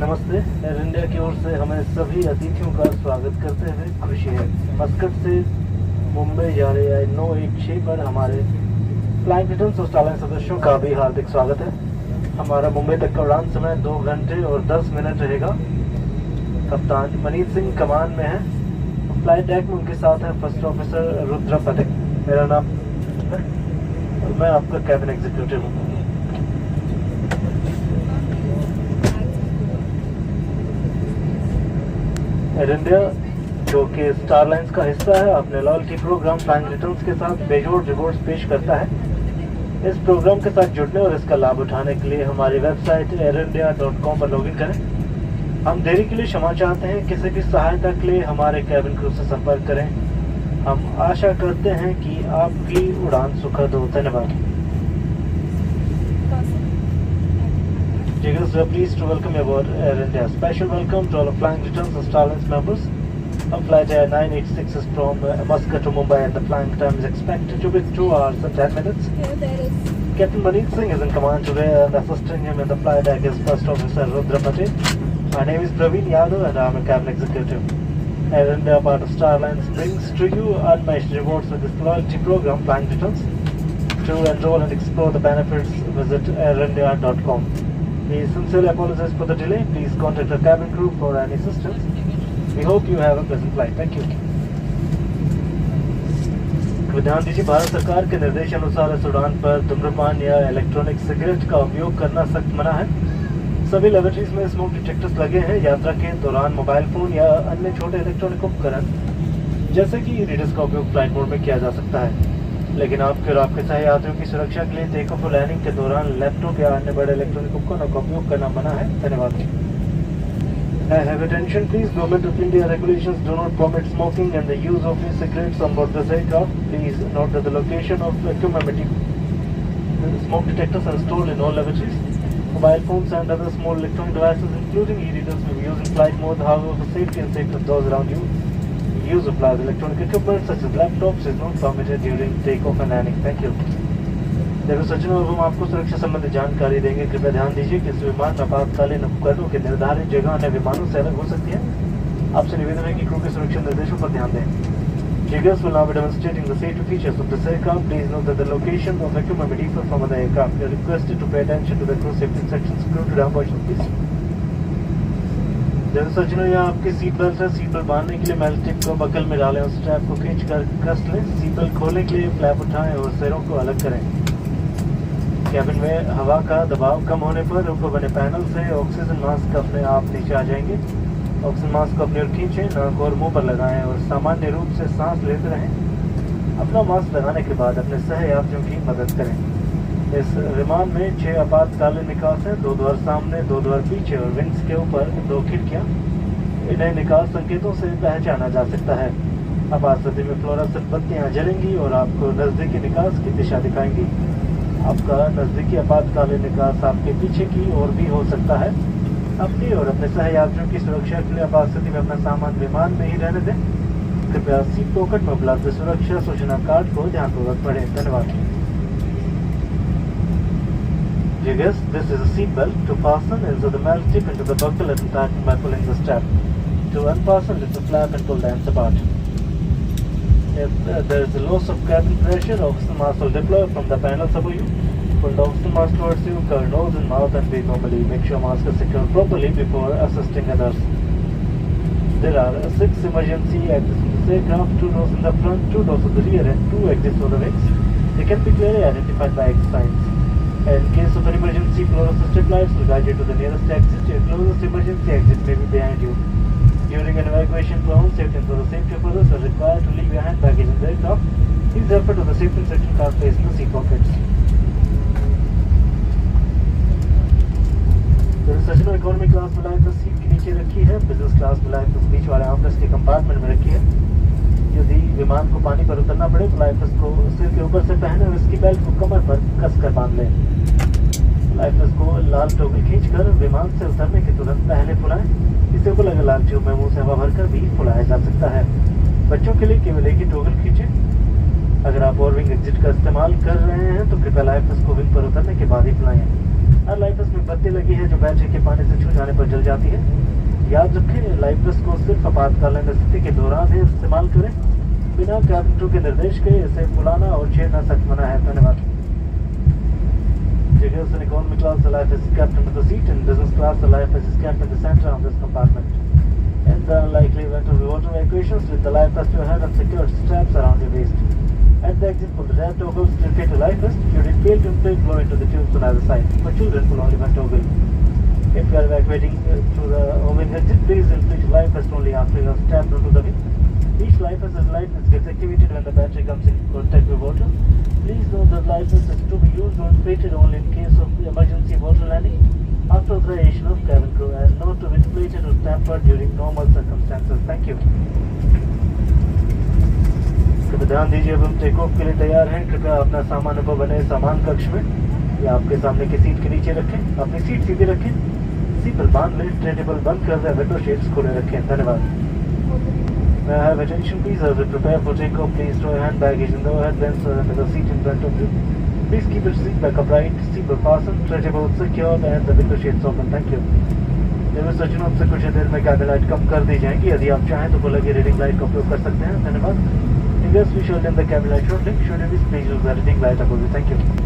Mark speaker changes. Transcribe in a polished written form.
Speaker 1: नमस्ते। Air India की ओर से हमें सभी अतिथियों का स्वागत करते हुए खुशी है। मस्कट से मुंबई जा रहे 916 पर हमारे फ्लाइंग रिटर्न्स और स्टारलाइन सदस्यों का भी हार्दिक स्वागत है। हमारा मुंबई तक का उड़ान समय 2 घंटे और 10 मिनट रहेगा। कप्तान मनीष सिंह कमान में है। फ्लाइट डेक में उनके साथ है फर्स्ट ऑफिसर रुद्र पथिक। मेरा नाम है और मैं आपका कैबिन एग्जीक्यूटिव हूँ। एयर इंडिया जो कि स्टारलाइंस का हिस्सा है अपने लॉयल्टी प्रोग्राम फ्लाइंग रिटर्न्स के साथ बेजोड़ रिवॉर्ड्स पेश करता है। इस प्रोग्राम के साथ जुड़ने और इसका लाभ उठाने के लिए हमारी वेबसाइट airindia.com पर लॉगिन करें। हम देरी के लिए क्षमा चाहते हैं। किसी भी सहायता के लिए हमारे कैबिन क्रू से संपर्क करें। हम आशा करते हैं कि आपकी उड़ान सुखद हो। धन्यवाद। We are pleased to welcome you aboard Air India. Special welcome to all of flying returns and Starlines members. Flight Air 986 is from Muscat to Mumbai and the flying time is expected to be 2 hours and 10 minutes. Captain Manish Singh is in command today and assisting him in the flight deck is First Officer Rudra Patel. My name is Praveen Yadav and I am a cabin executive. Air India, part of Starlines, brings to you unmatched rewards with this loyalty program, Flying Returns. To enroll and explore the benefits, visit airindia.com. We sincerely apologize for the delay. Please contact our cabin crew for any assistance. We hope you have a pleasant flight. Thank you. ध्यान दीजिए, भारत सरकार के निर्देशानुसार इस उड़ान पर धूम्रपान या इलेक्ट्रॉनिक सिगरेट का उपयोग करना सख्त मना है। सभी लेबोरेटरीज में स्मोक डिटेक्टर्स लगे हैं। यात्रा के दौरान मोबाइल फोन या अन्य छोटे इलेक्ट्रॉनिक उपकरण जैसे कि रीडर्स का उपयोग फ्लाइट मोड में किया जा सकता है, लेकिन आपके और आपके सहयात्रियों की सुरक्षा के लिए टेक ऑफ और लैंडिंग के दौरान लैपटॉप या अन्य बड़े इलेक्ट्रॉनिक उपकरणों का उपयोग करना मना है। धन्यवाद। Have attention please. Government of India regulations do not permit smoking and the use of e-cigarettes on board this aircraft. Please note that the location of commemorative smoke detectors are installed in all lavatories. Mobile phones and other small electronic devices, including e-readers, may be used in flight mode. However, for safety and safety of those around you, use of large electronic equipment such as laptops is not permitted during takeoff and landing. Thank you. देखो सचिनों, अब हम आपको सुरक्षा संबंधी जानकारी देंगे। कृपया ध्यान दीजिए कि इस विमान में आपातकालीन उपकरणों की निर्धारित जगह अन्य विमानों से अलग हो सकती है। आपसे निवेदन है कि क्रू के सुरक्षा निर्देशों पर ध्यान दें। Figures will now be demonstrating the safety features of this aircraft. Please note that the location of equipment may differ from other aircraft. You are requested to pay attention to the crew safety instructions. Crew to down position, please. देखो सचिनों, यहाँ आपकी seat belt है। Seat belt बांधने के लिए metal tip को buckle में डालें और स्ट्रैप को खींच कर कस लें। सीट बेल्ट खोलने के लिए फ्लैप उठाएं और सिरों को अलग करें। कैबिन में हवा का दबाव कम होने पर ऊपर बने पैनल से ऑक्सीजन मास्क अपने आप नीचे आ जाएंगे। ऑक्सीजन मास्क को अपनी ओर खींचें, नाक और मुंह पर लगाएं और सामान्य रूप से सांस लेते रहें। अपना मास्क लगाने के बाद अपने सहयात्रियों की मदद करें। इस विमान में 6 आपातकालीन निकास हैं, 2 द्वार सामने, 2 द्वार पीछे और विंग्स के ऊपर 2 खिड़कियाँ। इन्हें निकास संकेतों से पहचाना जा सकता है। आपात स्थिति में फ्लोरोसेंट बत्तियाँ जलेंगी और आपको नज़दीकी निकास की दिशा दिखाएंगी। आपका नज़दीकी आपातकालीन निकास आपके पीछे की ओर भी हो सकता है। अपनी और अपने सहयात्रियों की सुरक्षा के लिए आपात स्थिति में अपना सामान विमान में ही रहने दें। कृपया सीट पॉकेट में उपलब्ध सुरक्षा सूचना कार्ड को ध्यानपूर्वक पढ़ें। धन्यवाद। Yes, this is a seat belt. To fasten, insert the metal tip into the buckle and tighten by pulling the strap. To unfasten, lift the flap and pull the ends apart. If there is a loss of cabin pressure, oxygen mask will deploy from the panels above you. Pull the oxygen mask towards you, cover nose and mouth and breathe normally. Make sure mask is secured properly before assisting others. There are 6 emergency exits in this aircraft, 2 doors in the front, 2 doors at the rear and 2 exits on the wings. They can be clearly identified by X signs. In case of an emergency, fluorescent lights will guide you to the nearest exit. Your closest emergency exit may be behind you. During an evacuation plan, safety and for the safety of others are required to leave your hand baggage in the aircraft. Please refer to the safety instruction card placed in the seat pockets. सचिनों, economy class में life seat के नीचे रखी है। Business class में life बीच वाले armrest के कंपार्टमेंट में रखी है। यदि विमान को पानी पर उतरना पड़े तो लाइफ को सिर के ऊपर से पहने और इसकी बेल्ट को कमर पर कसकर बांध लें। लाइफ को लाल टोगल खींचकर विमान से उतरने के तुरंत पहले फुलाएं। इसे को लगे लाल ट्यूब में मुंह से हवा भरकर भी फुलाया जा सकता है। बच्चों के लिए केवल एक ही टोगल खींचें। अगर आप और विंग एग्जिट का इस्तेमाल कर रहे हैं तो कृपया लाइफ को विंग पर उतरने के बाद ही फुलाएं। हर लाइफ में बत्ती लगी है जो बैटरी के पानी से छू जाने पर जल जाती है। याद रखें, लाइफ वेस्ट को सिर्फ आपातकालीन स्थिति के दौरान ही इस्तेमाल करें। बिना कैबिन क्रू के निर्देश के इसे फुलाना और छेड़ना सख्त मना है। धन्यवाद। Jagers in economy class, the life is kept under the seat. In business class, the life is kept in the center of this compartment. In the unlikely event of water evacuation, slip the life vest to your head and secure straps around your waist. At the exit, pull the red toggles to inflate your life vest. Should it fail to inflate, blow into the tubes on either side. For children, pull only one toggle. If you are evacuating through the owing exit, please inflate your life vest only after you have strapped onto the wing. Each life vest is light and gets activated when the battery comes in contact with water. Please note that life vest is to be used or inflated only in case of emergency water landing after authorization of cabin crew and not to be inflated or tampered during normal circumstances. Thank you. कृपया ध्यान दीजिए, अब हम take off के लिए तैयार हैं। कृपया अपना सामान को बने सामान कक्ष में या आपके सामने की सीट के नीचे रखें। अपनी सीट सीधी रखें, सीट पर बांध लें, ट्रे टेबल बंद कर दें, विंडो शेड्स खोले रखें। धन्यवाद। May I have attention please as we prepare for takeoff? Please throw your hand baggage in the overhead bins or under the seat in front of you. Please keep your seat back upright, seatbelt fastened, tray table secured and the window shades open. Thank you. सूचना से कुछ देर में cabin light कम कर दी जाएंगी। यदि आप चाहें तो लगी रीडिंग लाइट का उपयोग कर सकते हैं। धन्यवाद। Yes, we shall dim the cabin light shortly. Should you please use the reading light above you. Thank you.